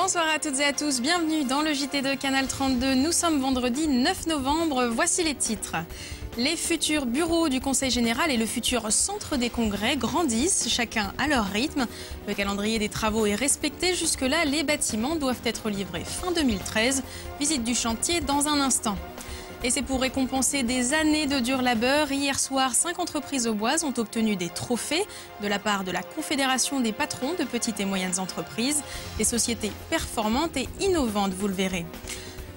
Bonsoir à toutes et à tous, bienvenue dans le JT de Canal 32. Nous sommes vendredi 9 novembre, voici les titres. Les futurs bureaux du Conseil général et le futur centre des congrès grandissent, chacun à leur rythme. Le calendrier des travaux est respecté, jusque-là les bâtiments doivent être livrés fin 2013. Visite du chantier dans un instant. Et c'est pour récompenser des années de dur labeur. Hier soir, 5 entreprises auboises ont obtenu des trophées de la part de la Confédération des patrons de petites et moyennes entreprises. Des sociétés performantes et innovantes, vous le verrez.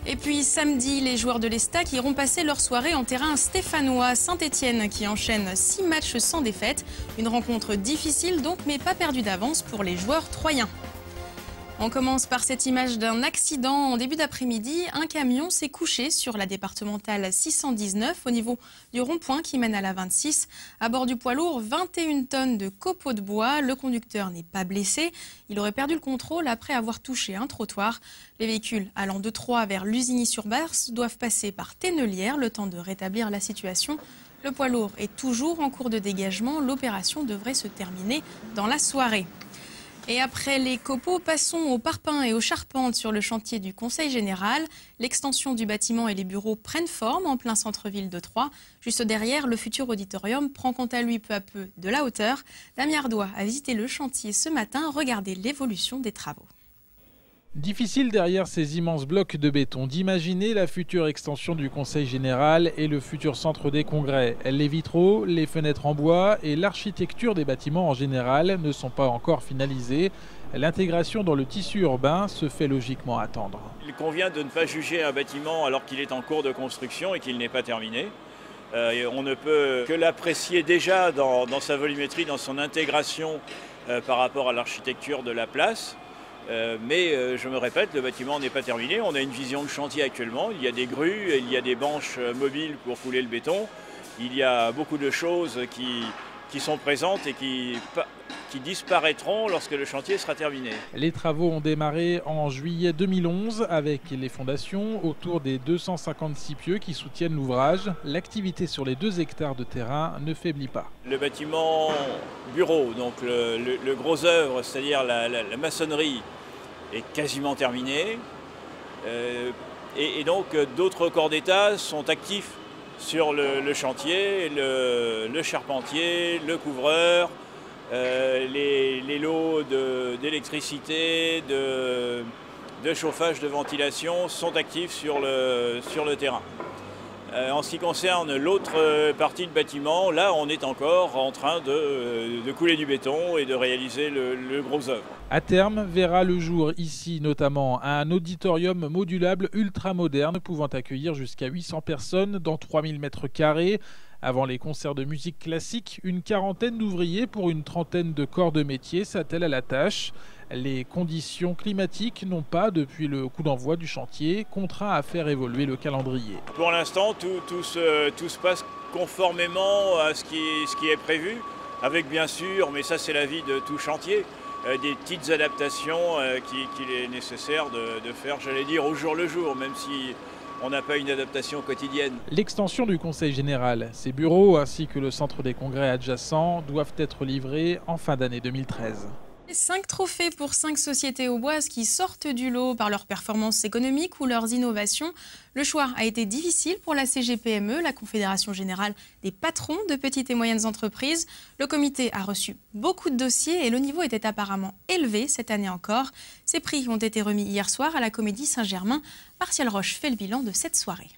Et puis samedi, les joueurs de l'Estac iront passer leur soirée en terrain stéphanois. Saint-Etienne qui enchaîne 6 matchs sans défaite. Une rencontre difficile donc, mais pas perdue d'avance pour les joueurs troyens. On commence par cette image d'un accident. En début d'après-midi, un camion s'est couché sur la départementale 619 au niveau du rond-point qui mène à la 26. À bord du poids lourd, 21 tonnes de copeaux de bois. Le conducteur n'est pas blessé. Il aurait perdu le contrôle après avoir touché un trottoir. Les véhicules allant de Troyes vers Lusigny-sur-Barse doivent passer par Tennelière le temps de rétablir la situation. Le poids lourd est toujours en cours de dégagement. L'opération devrait se terminer dans la soirée. Et après les copeaux, passons aux parpaings et aux charpentes sur le chantier du Conseil général. L'extension du bâtiment et les bureaux prennent forme en plein centre-ville de Troyes. Juste derrière, le futur auditorium prend quant à lui peu à peu de la hauteur. Damien Ardois a visité le chantier ce matin, regardez l'évolution des travaux. Difficile derrière ces immenses blocs de béton d'imaginer la future extension du Conseil général et le futur centre des congrès. Les vitraux, les fenêtres en bois et l'architecture des bâtiments en général ne sont pas encore finalisés. L'intégration dans le tissu urbain se fait logiquement attendre. Il convient de ne pas juger un bâtiment alors qu'il est en cours de construction et qu'il n'est pas terminé. On ne peut que l'apprécier déjà dans sa volumétrie, dans son intégration par rapport à l'architecture de la place. Mais je me répète, le bâtiment n'est pas terminé. On a une vision de chantier actuellement. Il y a des grues, il y a des banches mobiles pour couler le béton. Il y a beaucoup de choses qui sont présentes et qui disparaîtront lorsque le chantier sera terminé. Les travaux ont démarré en juillet 2011 avec les fondations autour des 256 pieux qui soutiennent l'ouvrage. L'activité sur les 2 hectares de terrain ne faiblit pas. Le bâtiment bureau, donc le gros œuvre, c'est-à-dire la maçonnerie, est quasiment terminé. Et donc d'autres corps d'État sont actifs sur le chantier, le charpentier, le couvreur, les lots d'électricité, de chauffage, de ventilation sont actifs sur le terrain. En ce qui concerne l'autre partie du bâtiment, là on est encore en train de couler du béton et de réaliser le gros œuvre. À terme, verra le jour ici notamment un auditorium modulable ultra moderne pouvant accueillir jusqu'à 800 personnes dans 3000 m². Avant les concerts de musique classique, une quarantaine d'ouvriers pour une trentaine de corps de métier s'attellent à la tâche. Les conditions climatiques n'ont pas, depuis le coup d'envoi du chantier, contraint à faire évoluer le calendrier. Pour l'instant, tout se passe conformément à ce qui est prévu, avec bien sûr, mais ça c'est la vie de tout chantier, des petites adaptations qu'il est nécessaire de faire, j'allais dire, au jour le jour, même si on n'a pas une adaptation quotidienne. L'extension du Conseil général, ses bureaux ainsi que le centre des congrès adjacents doivent être livrés en fin d'année 2013. 5 trophées pour 5 sociétés auboises qui sortent du lot par leurs performances économiques ou leurs innovations. Le choix a été difficile pour la CGPME, la Confédération générale des patrons de petites et moyennes entreprises. Le comité a reçu beaucoup de dossiers et le niveau était apparemment élevé cette année encore. Ces prix ont été remis hier soir à la Comédie Saint-Germain. Martial Roche fait le bilan de cette soirée.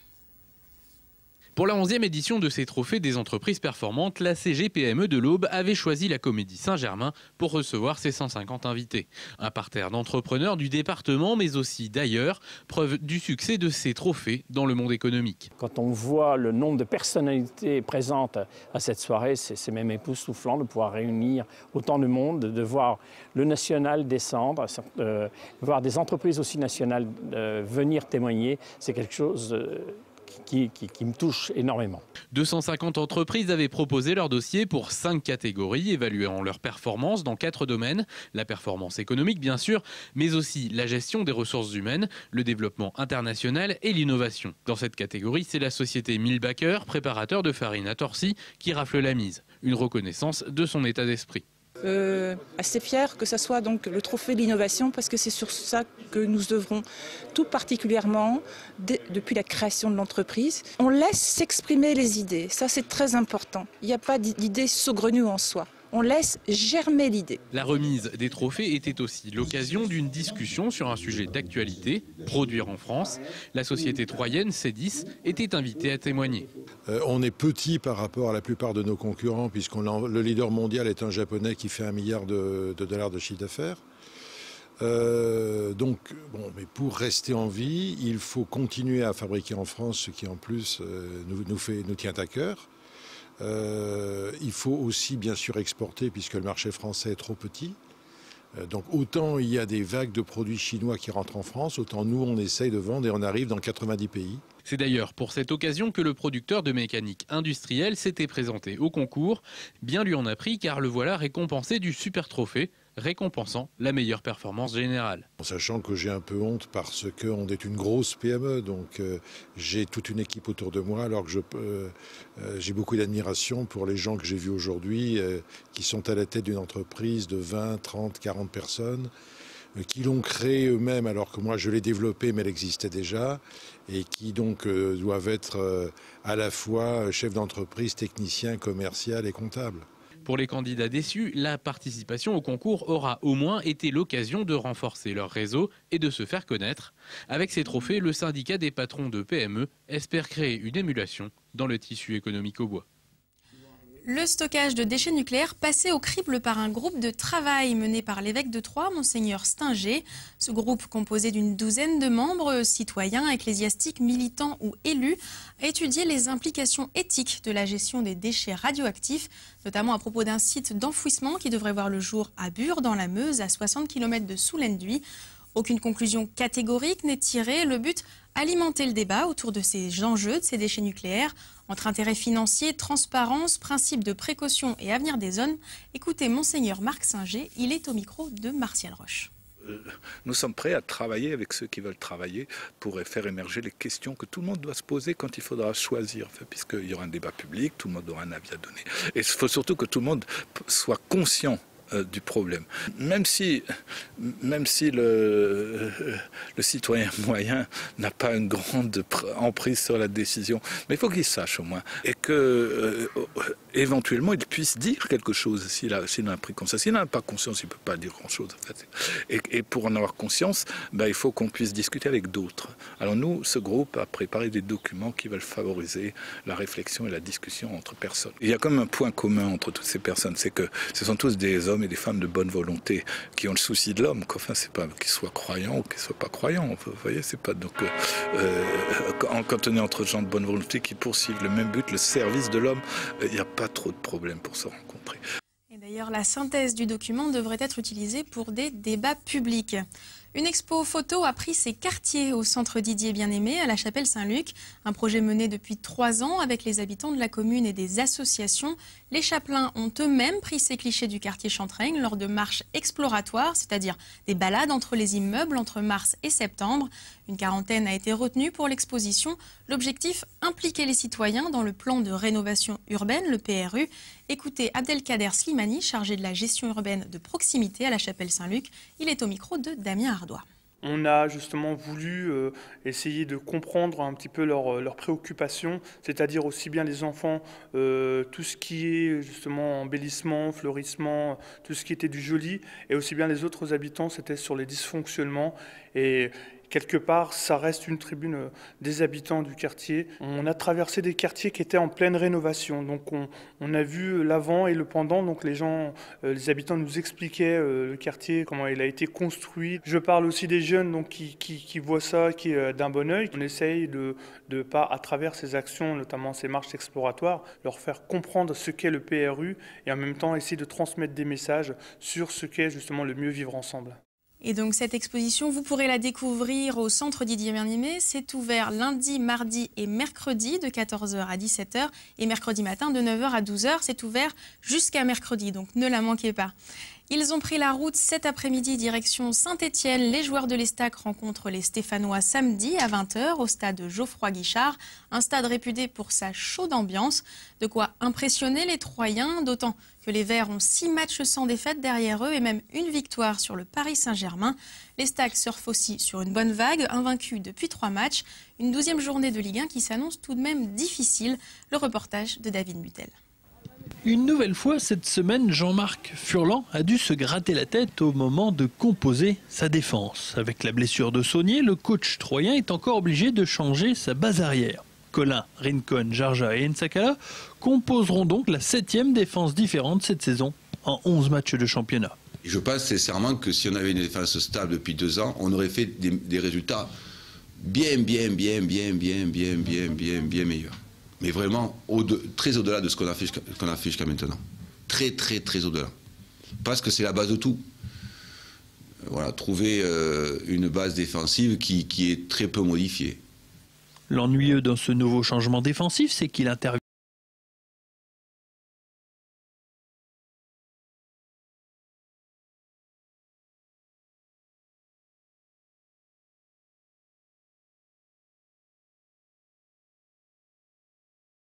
Pour la 11e édition de ces trophées des entreprises performantes, la CGPME de l'Aube avait choisi la Comédie Saint-Germain pour recevoir ses 150 invités. Un parterre d'entrepreneurs du département, mais aussi d'ailleurs, preuve du succès de ces trophées dans le monde économique. Quand on voit le nombre de personnalités présentes à cette soirée, c'est même époustouflant de pouvoir réunir autant de monde, de voir le national descendre, voir des entreprises aussi nationales venir témoigner. C'est quelque chose qui me touche énormément. 250 entreprises avaient proposé leur dossier pour 5 catégories, évaluant leur performance dans 4 domaines. La performance économique, bien sûr, mais aussi la gestion des ressources humaines, le développement international et l'innovation. Dans cette catégorie, c'est la société Milbacher, préparateur de farine à Torcy, qui rafle la mise. Une reconnaissance de son état d'esprit. Assez fière que ce soit donc le trophée de l'innovation parce que c'est sur ça que nous œuvrons tout particulièrement depuis la création de l'entreprise. On laisse s'exprimer les idées, ça c'est très important. Il n'y a pas d'idée saugrenue en soi. On laisse germer l'idée. La remise des trophées était aussi l'occasion d'une discussion sur un sujet d'actualité, produire en France. La société troyenne, C10, était invitée à témoigner. On est petit par rapport à la plupart de nos concurrents, puisque le leader mondial est un Japonais qui fait $1 milliard de chiffre d'affaires. Mais pour rester en vie, il faut continuer à fabriquer en France, ce qui en plus nous tient à cœur. Il faut aussi bien sûr exporter puisque le marché français est trop petit. Donc autant il y a des vagues de produits chinois qui rentrent en France, autant nous on essaye de vendre et on arrive dans 90 pays. C'est d'ailleurs pour cette occasion que le producteur de mécanique industrielle s'était présenté au concours. Bien lui en a pris car le voilà récompensé du super trophée, récompensant la meilleure performance générale. En sachant que j'ai un peu honte parce qu'on est une grosse PME, donc j'ai toute une équipe autour de moi, alors que j'ai beaucoup d'admiration pour les gens que j'ai vus aujourd'hui, qui sont à la tête d'une entreprise de 20, 30, 40 personnes, qui l'ont créée eux-mêmes alors que moi je l'ai développée mais elle existait déjà, et qui donc doivent être à la fois chef d'entreprise, technicien, commercial et comptable. Pour les candidats déçus, la participation au concours aura au moins été l'occasion de renforcer leur réseau et de se faire connaître. Avec ces trophées, le syndicat des patrons de PME espère créer une émulation dans le tissu économique au bois. Le stockage de déchets nucléaires passé au crible par un groupe de travail mené par l'évêque de Troyes, Monseigneur Stinger. Ce groupe, composé d'une douzaine de membres, citoyens, ecclésiastiques, militants ou élus, a étudié les implications éthiques de la gestion des déchets radioactifs, notamment à propos d'un site d'enfouissement qui devrait voir le jour à Bure, dans la Meuse, à 60 km de Soulenduy. Aucune conclusion catégorique n'est tirée. Le but, alimenter le débat autour de ces enjeux, de ces déchets nucléaires, entre intérêts financiers, transparence, principe de précaution et avenir des zones. Écoutez Monseigneur Marc Singer, il est au micro de Martial Roche. Nous sommes prêts à travailler avec ceux qui veulent travailler pour faire émerger les questions que tout le monde doit se poser quand il faudra choisir, puisqu'il y aura un débat public, tout le monde aura un avis à donner. Et il faut surtout que tout le monde soit conscient du problème. Même si le citoyen moyen n'a pas une grande emprise sur la décision, mais il faut qu'il sache au moins, et que éventuellement il puisse dire quelque chose s'il en a pris conscience. S'il n'en a pas conscience, il ne peut pas dire grand-chose. En fait. Et pour en avoir conscience, il faut qu'on puisse discuter avec d'autres. Alors nous, ce groupe a préparé des documents qui veulent favoriser la réflexion et la discussion entre personnes. Il y a comme un point commun entre toutes ces personnes, c'est que ce sont tous des hommes et des femmes de bonne volonté qui ont le souci de l'homme. Enfin, c'est pas qu'ils soient croyants ou qu'ils soient pas croyants. Vous voyez, c'est pas donc quand on est entre gens de bonne volonté qui poursuivent le même but, le service de l'homme, il n'y a pas trop de problèmes pour se rencontrer. Et d'ailleurs, la synthèse du document devrait être utilisée pour des débats publics. Une expo photo a pris ses quartiers au centre Didier Bien-Aimé à la chapelle Saint-Luc. Un projet mené depuis 3 ans avec les habitants de la commune et des associations. Les chapelains ont eux-mêmes pris ces clichés du quartier Chantraigne lors de marches exploratoires, c'est-à-dire des balades entre les immeubles entre mars et septembre. Une quarantaine a été retenue pour l'exposition. L'objectif, impliquer les citoyens dans le plan de rénovation urbaine, le PRU. Écoutez Abdelkader Slimani, chargé de la gestion urbaine de proximité à la chapelle Saint-Luc. Il est au micro de Damien Ardois. On a justement voulu essayer de comprendre un petit peu leurs préoccupations, c'est-à-dire aussi bien les enfants, tout ce qui est justement embellissement, fleurissement, tout ce qui était du joli, et aussi bien les autres habitants, c'était sur les dysfonctionnements. Et quelque part, ça reste une tribune des habitants du quartier. On a traversé des quartiers qui étaient en pleine rénovation. Donc on a vu l'avant et le pendant. Donc les habitants nous expliquaient le quartier, comment il a été construit. Je parle aussi des jeunes donc, qui voient ça d'un bon œil. On essaye de pas, à travers ces actions, notamment ces marches exploratoires, leur faire comprendre ce qu'est le PRU et en même temps essayer de transmettre des messages sur ce qu'est justement le mieux vivre ensemble. Et donc cette exposition, vous pourrez la découvrir au centre Didier Bien-Aimé. C'est ouvert lundi, mardi et mercredi de 14h à 17h et mercredi matin de 9h à 12h. C'est ouvert jusqu'à mercredi, donc ne la manquez pas. Ils ont pris la route cet après-midi direction Saint-Étienne. Les joueurs de l'Estac rencontrent les Stéphanois samedi à 20 h au stade Geoffroy-Guichard. Un stade réputé pour sa chaude ambiance. De quoi impressionner les Troyens, d'autant que les Verts ont 6 matchs sans défaite derrière eux et même une victoire sur le Paris Saint-Germain. L'Estac surfe aussi sur une bonne vague, invaincu depuis 3 matchs. Une 12e journée de Ligue 1 qui s'annonce tout de même difficile. Le reportage de David Mutel. Une nouvelle fois cette semaine, Jean-Marc Furlan a dû se gratter la tête au moment de composer sa défense. Avec la blessure de Saunier, le coach troyen est encore obligé de changer sa base arrière. Collin, Rincon, Jarja et Nsakala composeront donc la 7e défense différente cette saison en 11 matchs de championnat. Je pense sincèrement que si on avait une défense stable depuis 2 ans, on aurait fait des résultats bien meilleurs. Mais vraiment très au-delà de ce qu'on a fait jusqu'à maintenant. Très au-delà. Parce que c'est la base de tout. Voilà, trouver une base défensive qui est très peu modifiée. L'ennuyeux dans ce nouveau changement défensif, c'est qu'il intervient